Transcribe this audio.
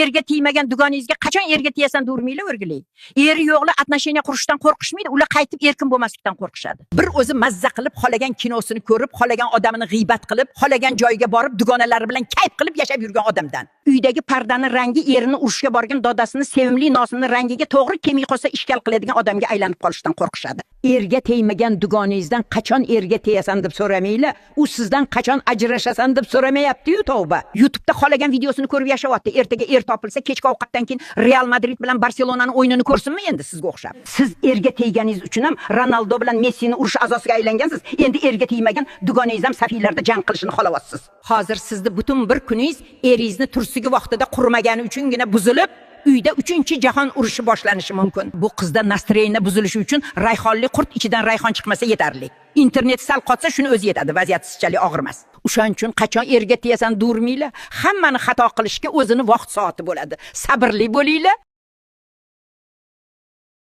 Erga tegmagan dugoningizga qachon erga tegasan durmanglar o'rgilay. Eri yo'qlar отношения qurishdan qo'rqishmaydi, ular qaytib erkin bo'lmaslikdan qo'rqishadi. Bir o'zi mazza qilib, xolagan kinosini ko'rib, xolagan odamini g'iybat qilib, xolagan joyga borib, dugonalari bilan kayf qilib yashab yurgan odamdan. Uydagi pardani rangi erini urushga borgan dodasini sevimli nosini rangiga to'g'ri kelmay qolsa ishkal qiladigan odamga aylanib qolishdan qo'rqishadi. Erga tegmagan dugoningizdan qachon erga tegasan deb so'ramanglar, u sizdan qachon ajrashasan deb so'ramayapti-yu tavba. YouTube'da xolagan videosini ko'rib yashayapti. Ertaga topilsa, kechki ovqatdan keyin Real Madrid bilan Barselonaning o'yinini ko'rsinmi endi sizga o'xshab? Siz erga tegganingiz uchun ham Ronaldo bilan Messini urush a'zosiga aylangansiz. Endi erga tegmagan dugoningiz ham safiylarda jang qilishini xohlayapsiz. Hozir sizni butun bir kuningiz eringizni tursugi vaqtida qurmagani uchungina buzilib, uyda 3-jahon urushi boshlanishi mumkin. Bu qizda настроение buzilishi uchun rayhonli qurt ichidan rayhon chiqmasa yetarli. Internet sal qotsa shuni o'zi yetadi, vaziyat sizchalik og'ir emas. O'shaning uchun qachon erga tegasan durmanglar, hammani xato qilishga o'zini vaqt soati bo'ladi. Sabrli bo'linglar.